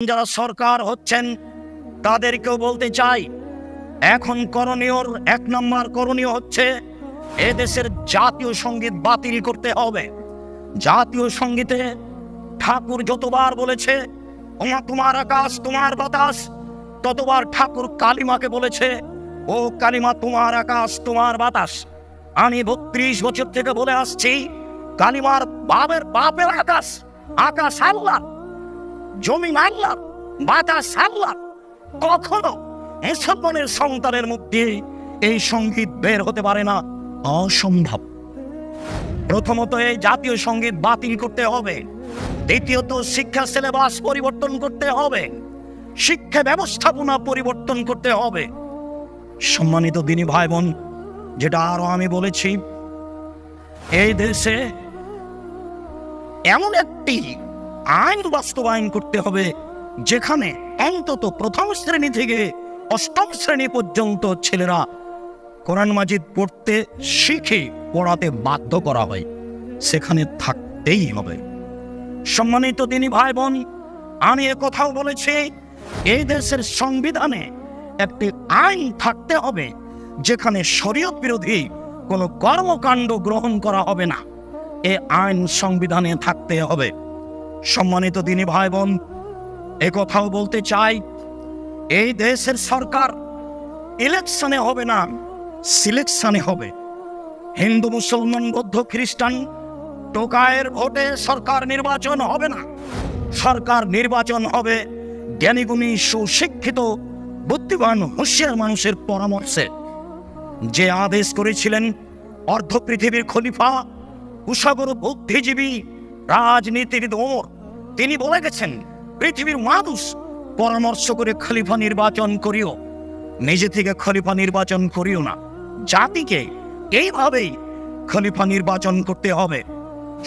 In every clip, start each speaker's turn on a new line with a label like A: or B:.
A: যারা সরকার হচ্ছেন তাদেরকেও বলতে চাই, এখন করণীয় এক নম্বর করণীয় হচ্ছে এদেশের জাতীয় সঙ্গীত বাতিল করতে হবে। জাতীয় সঙ্গীতে ঠাকুর যতবার বলেছে ওমা তোমার আকাশ তোমার বাতাস, ততবার ঠাকুর কালিমাকে বলেছে ও কালিমা তোমার আকাশ তোমার বাতাস। আমি 32 বছর থেকে বলে আসছি, কালিমার বাপের আকাশ, আকাশ আল্লাহ, জমি আল্লাহ, বাতাস আল্লাহ। কখনো মুসলমানের সন্তানের মধ্যে এই সঙ্গীত বের হতে পারে না, অসম্ভব। প্রথমত এই জাতীয় সঙ্গীত বাতিল করতে হবে। দ্বিতীয়ত শিক্ষা সিলেবাস পরিবর্তন করতে হবে, শিক্ষা ব্যবস্থাপনা পরিবর্তন করতে হবে। সম্মানিত দিনী ভাই বোন, যেটা আরো আমি বলেছি, এই দেশে এমন একটি আইন বাস্তবায়ন করতে হবে যেখানে অন্তত প্রথম শ্রেণী থেকে 8ম শ্রেণী পর্যন্ত ছেলেরা কোরআন মাজিদ পড়তে শিখে পড়াতে বাধ্য করা হয়, সেখানে থাকতেই হবে। সম্মানিত দিনী ভাই বোন, আমি কথাও বলেছি, এই দেশের সংবিধানে একটি আইন থাকতে হবে যেখানে শরীয়ত বিরোধী কোনো কর্মকাণ্ড গ্রহণ করা হবে না। এ আইন সংবিধানে থাকতে হবে। সম্মানিত দিনী ভাই বোন, কথাও বলতে চাই, এই দেশের সরকার ইলেকশনে হবে না, সিলেকশনে হবে। হিন্দু মুসলমান বৌদ্ধ খ্রিস্টান টোকায়ের ভোটে সরকার নির্বাচন হবে না। সরকার নির্বাচন হবে জ্ঞানীগুণী সুশিক্ষিত বুদ্ধিমান হুঁশিয়ার মানুষের পরামর্শে। যে আদেশ করেছিলেন অর্ধ পৃথিবীর খলিফা কুশাগর বুদ্ধিজীবী রাজনীতির দৌড়, তিনি বলে গেছেন পৃথিবীর মানুষ পরামর্শ করে খলিফা নির্বাচন করিও, নিজে থেকে খলিফা নির্বাচন করিও না। জাতিকে এইভাবেই খলিফা নির্বাচন করতে হবে।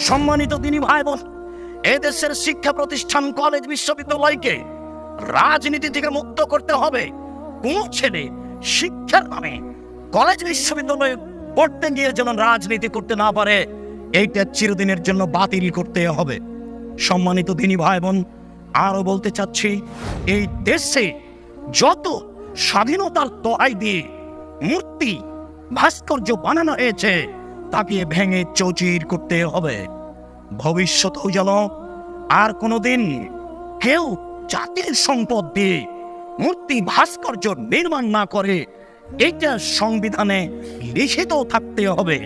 A: সম্মানিত দিনী ভাই বোন, এদেশের শিক্ষা প্রতিষ্ঠান কলেজ বিশ্ববিদ্যালয়কে রাজনীতি থেকে মুক্ত করতে হবে। কোন ছেলে শিক্ষার নামে কলেজ বিশ্ববিদ্যালয়ে পড়তে গিয়ে যেন রাজনীতি করতে না পারে, এইটা চিরদিনের জন্য বাতিল করতে হবে। সম্মানিত দিনী ভাই বোন, আরো বলতে চাচ্ছি, এই দেশে যত স্বাধীনতার দোহাই দিয়ে মূর্তি ভাস্কর্য বানানো হয়েছে তাকে ভেঙে চৌচির করতে হবে। ভবিষ্যতেও যেন আর কোনোদিন কেউ জাতির সম্পদ দিয়ে মূর্তি ভাস্কর্য নির্মাণ না করে, এটা সংবিধানে লিখিত থাকতে হবে।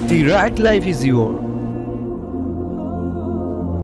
B: The right life is yours.